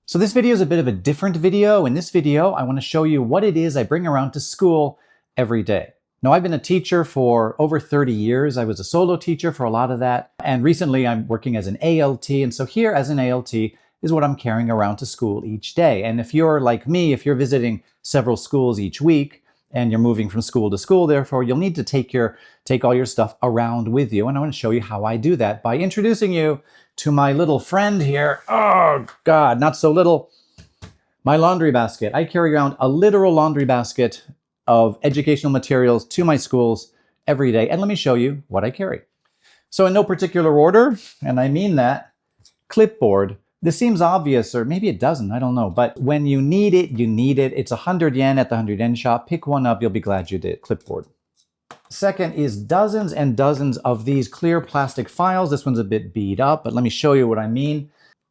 So this video is a bit of a different video. In this video, I want to show you what it is I bring around to school every day. Now, I've been a teacher for over 30 years. I was a solo teacher for a lot of that. And recently I'm working as an ALT. And so here as an ALT is what I'm carrying around to school each day. And if you're like me, if you're visiting several schools each week and you're moving from school to school, therefore you'll need to take all your stuff around with you. And I want to show you how I do that by introducing you to my little friend here. Oh God, not so little. My laundry basket. I carry around a literal laundry basket of educational materials to my schools every day. And let me show you what I carry. So in no particular order, and I mean that, Clipboard. This seems obvious, or maybe it doesn't, I don't know. But when you need it, you need it. It's 100 yen at the 100 yen shop. Pick one up, you'll be glad you did. Clipboard. Second is dozens and dozens of these clear plastic files. This one's a bit beat up, but let me show you what I mean.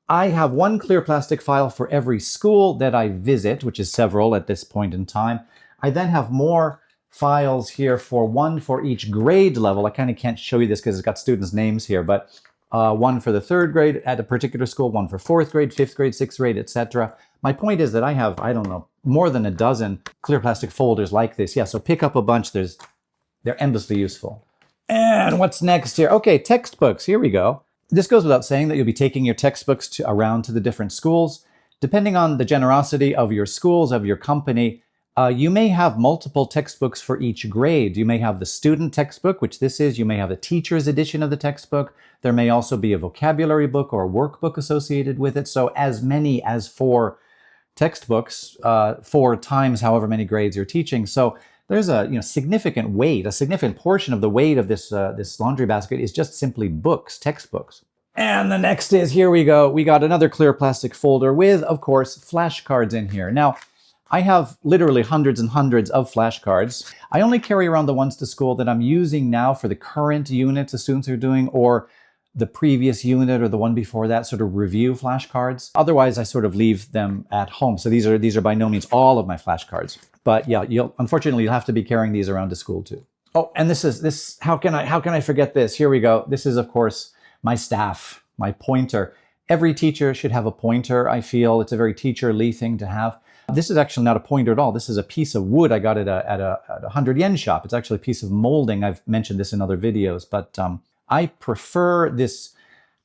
I have one clear plastic file for every school that I visit, which is several at this point in time. I then have more files here one for each grade level. I kind of can't show you this because it's got students' names here, but one for the third grade at a particular school, one for fourth grade, fifth grade, sixth grade, etc. My point is that I have, I don't know, more than a dozen clear plastic folders like this. Yeah, so pick up a bunch. They're endlessly useful. And what's next here? Okay, textbooks. Here we go. This goes without saying that you'll be taking your textbooks around to the different schools. Depending on the generosity of your schools, of your company, you may have multiple textbooks for each grade. You may have the student textbook, which this is. You may have the teacher's edition of the textbook. There may also be a vocabulary book or a workbook associated with it. So as many as 4 textbooks, 4 times however many grades you're teaching. So there's a significant weight, a significant portion of the weight of this laundry basket is just simply books, textbooks. And the next is, here we go. We got another clear plastic folder with, of course, flashcards in here. Now, I have literally hundreds and hundreds of flashcards. I only carry around the ones to school that I'm using now for the current unit the students are doing, or the previous unit or the one before that, sort of review flashcards. Otherwise, I sort of leave them at home. So these are by no means all of my flashcards. But yeah, unfortunately, you'll have to be carrying these around to school too. Oh, and this, how can I forget this? Here we go. This is, of course, my staff, my pointer. Every teacher should have a pointer, I feel. It's a very teacherly thing to have. This is actually not a pointer at all. This is a piece of wood I got at a 100 yen shop. It's actually a piece of molding. I've mentioned this in other videos, but I prefer this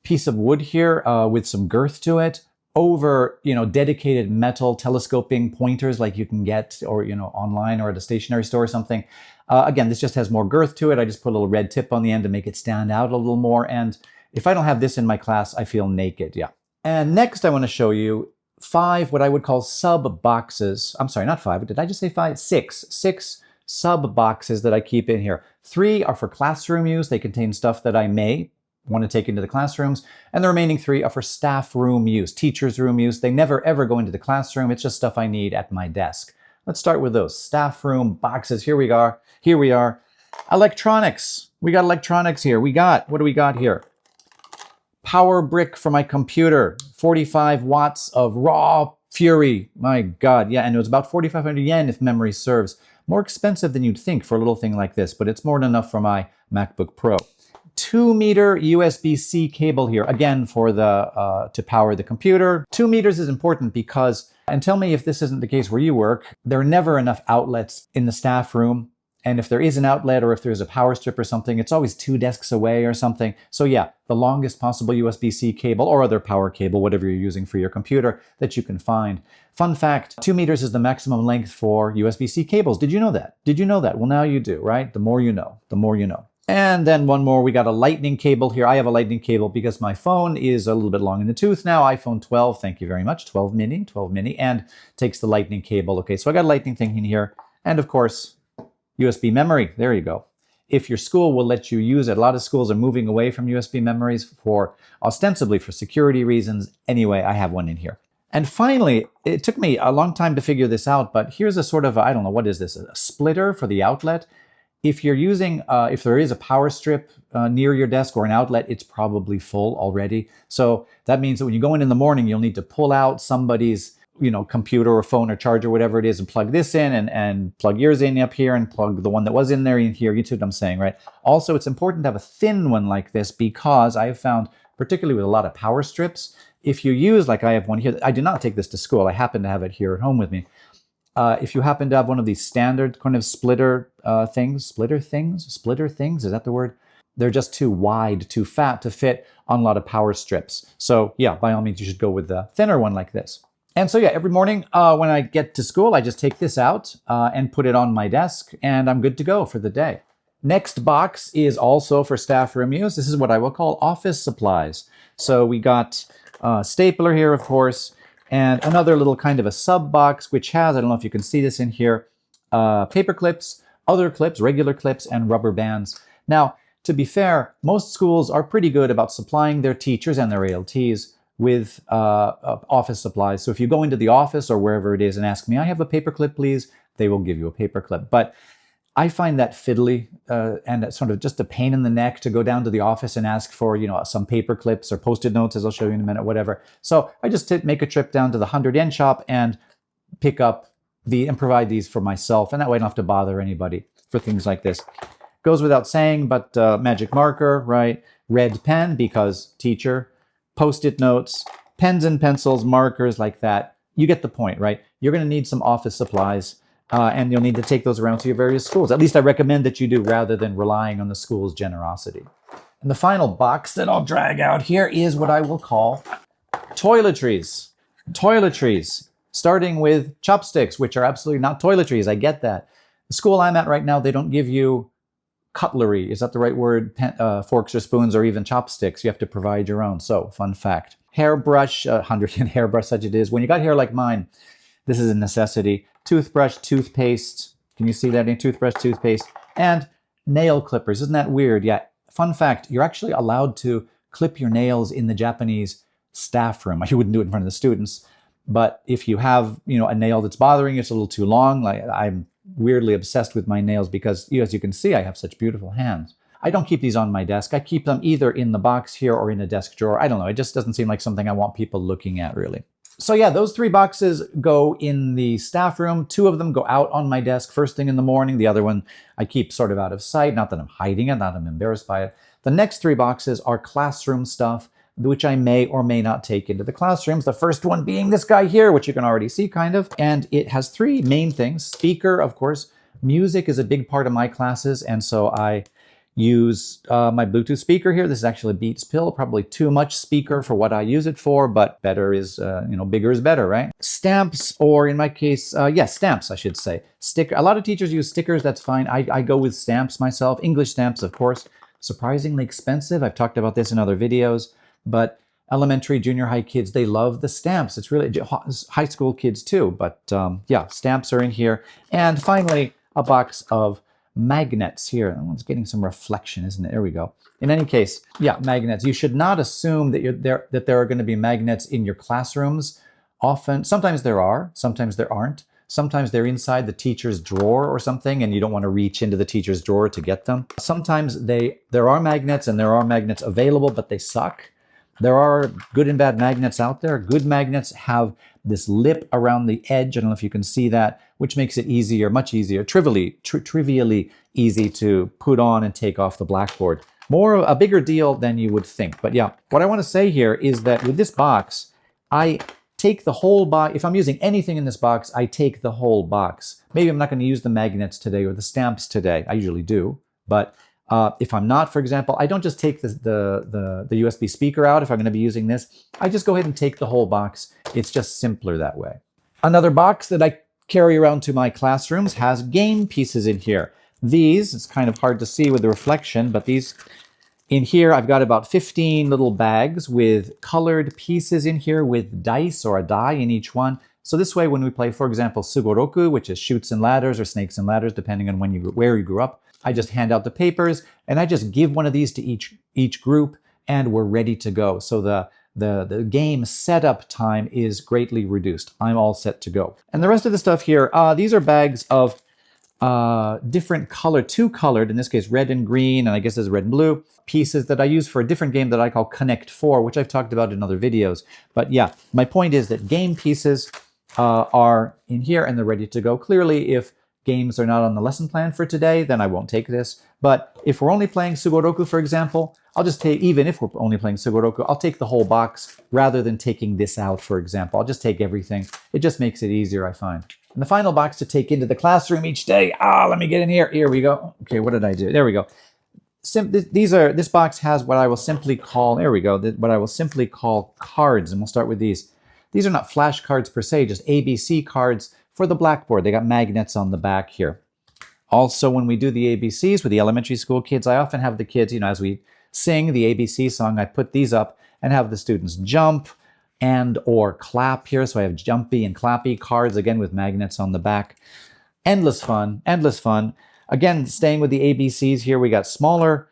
piece of wood here with some girth to it over, dedicated metal telescoping pointers like you can get or, online or at a stationery store or something. Again, this just has more girth to it. I just put a little red tip on the end to make it stand out a little more. And if I don't have this in my class, I feel naked. Yeah. And next I want to show you 5 what I would call sub boxes. I'm sorry, not 5. Did I just say 5? 6 sub boxes that I keep in here. 3 are for classroom use. They contain stuff that I may want to take into the classrooms. And the remaining 3 are for staff room use, teacher's room use. They never ever go into the classroom. It's just stuff I need at my desk. Let's start with those staff room boxes. Here we are. Electronics. We got electronics here. What do we got here? Power brick for my computer. 45 watts of raw fury. My God. Yeah, and it was about 4,500 yen if memory serves. More expensive than you'd think for a little thing like this, but it's more than enough for my MacBook Pro. 2-meter USB-C cable here, again for to power the computer. 2 meters is important because, and tell me if this isn't the case where you work, there are never enough outlets in the staff room. And if there is an outlet or if there's a power strip or something, it's always 2 desks away or something. So yeah, the longest possible USB-C cable or other power cable, whatever you're using for your computer, that you can find. Fun fact, 2 meters is the maximum length for USB-C cables. Did you know that? Well, now you do, right? The more you know, the more you know. And then one more, we got a lightning cable here. I have a lightning cable because my phone is a little bit long in the tooth now. iPhone 12, thank you very much. 12 mini, and takes the lightning cable. Okay, so I got a lightning thing in here. And of course, USB memory, there you go. If your school will let you use it. A lot of schools are moving away from USB memories ostensibly for security reasons. Anyway, I have one in here. And finally, it took me a long time to figure this out, but here's a sort of, I don't know, what is this? A splitter for the outlet. If you're using, if there is a power strip near your desk or an outlet, it's probably full already. So that means that when you go in the morning, you'll need to pull out somebody's computer or phone or charger, whatever it is, and plug this in and plug yours in up here and plug the one that was in there in here. You see what I'm saying, right? Also, it's important to have a thin one like this because I have found, particularly with a lot of power strips, if you use, like I have one here, I did not take this to school. I happen to have it here at home with me. If you happen to have one of these standard kind of splitter things, is that the word? They're just too wide, too fat to fit on a lot of power strips. So yeah, by all means, you should go with the thinner one like this. And so yeah, every morning when I get to school, I just take this out and put it on my desk, and I'm good to go for the day. Next box is also for staff room use. This is what I will call office supplies. So we got a stapler here, of course, and another little kind of a sub box, which has, I don't know if you can see this in here, paper clips, other clips, regular clips, and rubber bands. Now, to be fair, most schools are pretty good about supplying their teachers and their ALTs with office supplies. So if you go into the office or wherever it is and ask me, I have a paper clip, please, they will give you a paper clip. But I find that fiddly and it's sort of just a pain in the neck to go down to the office and ask for, you know, some paper clips or Post-it notes, as I'll show you in a minute, whatever. So I just make a trip down to the 100-yen shop and pick up and provide these for myself. And that way I don't have to bother anybody for things like this. Goes without saying, but magic marker, right? Red pen because teacher, Post-it notes, pens and pencils, markers like that. You get the point, right? You're going to need some office supplies. And you'll need to take those around to your various schools. At least I recommend that you do, rather than relying on the school's generosity. And the final box that I'll drag out here is what I will call toiletries. Toiletries, starting with chopsticks, which are absolutely not toiletries. I get that. The school I'm at right now, they don't give you cutlery. Is that the right word? Forks or spoons or even chopsticks. You have to provide your own. So, fun fact. Hairbrush, 100-yen hairbrush such it is. When you got hair like mine, this is a necessity. Toothbrush, toothpaste. Can you see that in toothbrush, toothpaste? And nail clippers. Isn't that weird? Yeah. Fun fact, you're actually allowed to clip your nails in the Japanese staff room. You wouldn't do it in front of the students. But if you have, you know, a nail that's bothering you, it's a little too long. Like I'm weirdly obsessed with my nails because, you know, as you can see, I have such beautiful hands. I don't keep these on my desk. I keep them either in the box here or in a desk drawer. I don't know. It just doesn't seem like something I want people looking at, really. So yeah, those 3 boxes go in the staff room. 2 of them go out on my desk first thing in the morning. The other one I keep sort of out of sight. Not that I'm hiding it, not that I'm embarrassed by it. The next 3 boxes are classroom stuff, which I may or may not take into the classrooms. The first one being this guy here, which you can already see kind of. And it has 3 main things. Speaker, of course. Music is a big part of my classes, and so I use my Bluetooth speaker here. This is actually a Beats Pill, probably too much speaker for what I use it for, but better is, you know, bigger is better, right? Stamps, or in my case, yes, stamps, I should say. A lot of teachers use stickers, that's fine. I go with stamps myself. English stamps, of course, surprisingly expensive. I've talked about this in other videos, but elementary, junior high kids, they love the stamps. It's really high school kids too, but yeah, stamps are in here. And finally, a box of magnets here. That one's getting some reflection, isn't it? There we go. In any case, yeah, magnets. You should not assume that there are going to be magnets in your classrooms. Often, sometimes there are, sometimes there aren't. Sometimes they're inside the teacher's drawer or something, and you don't want to reach into the teacher's drawer to get them. Sometimes there are magnets, and there are magnets available, but they suck. There are good and bad magnets out there. Good magnets have this lip around the edge. I don't know if you can see that, which makes it easier, much easier, trivially easy to put on and take off the blackboard. A bigger deal than you would think. But yeah, what I want to say here is that with this box, I take the whole box. If I'm using anything in this box, I take the whole box. Maybe I'm not going to use the magnets today or the stamps today. I usually do. But if I'm not, for example, I don't just take the USB speaker out if I'm going to be using this. I just go ahead and take the whole box. It's just simpler that way. Another box that I carry around to my classrooms has game pieces in here. These, it's kind of hard to see with the reflection, but these in here, I've got about 15 little bags with colored pieces in here with dice or a die in each one. So this way, when we play, for example, Sugoroku, which is chutes and ladders or snakes and ladders, depending on where you grew up, I just hand out the papers and I just give one of these to each group and we're ready to go. So the game setup time is greatly reduced. I'm all set to go. And the rest of the stuff here, these are bags of different color, 2-colored, in this case red and green, and I guess there's red and blue, pieces that I use for a different game that I call Connect 4, which I've talked about in other videos. But yeah, my point is that game pieces are in here and they're ready to go. Clearly, if games are not on the lesson plan for today, then I won't take this. But if we're only playing Sugoroku, for example, I'll just take, even if we're only playing Sugoroku, I'll take the whole box rather than taking this out, for example. I'll just take everything. It just makes it easier, I find. And the final box to take into the classroom each day. Let me get in here. Here we go. Okay, what did I do? There we go. This box has what I will simply call, there we go, what I will simply call cards. And we'll start with these. These are not flashcards per se, just ABC cards for the blackboard. They got magnets on the back here. Also, when we do the ABCs with the elementary school kids, I often have the kids, as we sing the ABC song, I put these up and have the students jump and or clap here. So I have jumpy and clappy cards, again, with magnets on the back. Endless fun, endless fun. Again, staying with the ABCs here, we got smaller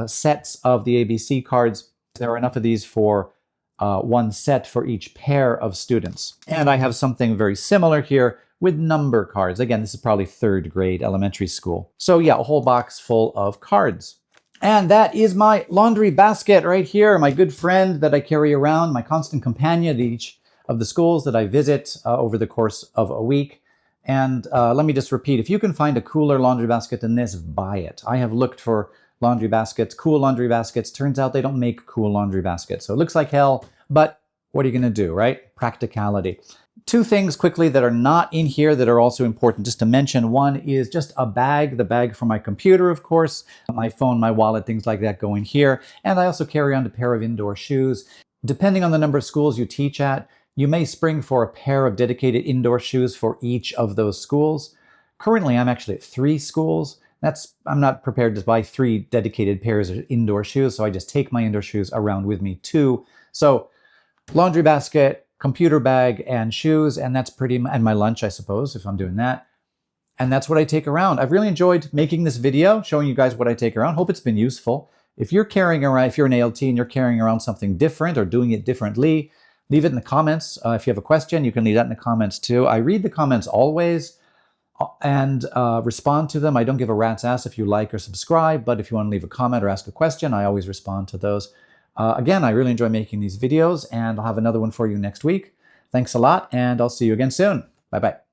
sets of the ABC cards. There are enough of these for one set for each pair of students. And I have something very similar here with number cards. Again, this is probably 3rd grade elementary school. So yeah, a whole box full of cards. And that is my laundry basket right here, my good friend that I carry around, my constant companion at each of the schools that I visit over the course of a week. And let me just repeat, if you can find a cooler laundry basket than this, buy it. I have looked for laundry baskets, cool laundry baskets. Turns out they don't make cool laundry baskets. So it looks like hell, but what are you going to do, right? Practicality. 2 things quickly that are not in here that are also important just to mention. One is just a bag, the bag for my computer, of course, my phone, my wallet, things like that go in here. And I also carry around a pair of indoor shoes. Depending on the number of schools you teach at, you may spring for a pair of dedicated indoor shoes for each of those schools. Currently, I'm actually at 3 schools. I'm not prepared to buy 3 dedicated pairs of indoor shoes, so I just take my indoor shoes around with me too. So laundry basket, computer bag, and shoes, and and my lunch, I suppose, if I'm doing that. And that's what I take around. I've really enjoyed making this video, showing you guys what I take around. Hope it's been useful. If you're an ALT and you're carrying around something different or doing it differently, leave it in the comments. If you have a question, you can leave that in the comments too. I read the comments always and respond to them. I don't give a rat's ass if you like or subscribe, but if you want to leave a comment or ask a question, I always respond to those. Again, I really enjoy making these videos, and I'll have another one for you next week. Thanks a lot, and I'll see you again soon. Bye-bye.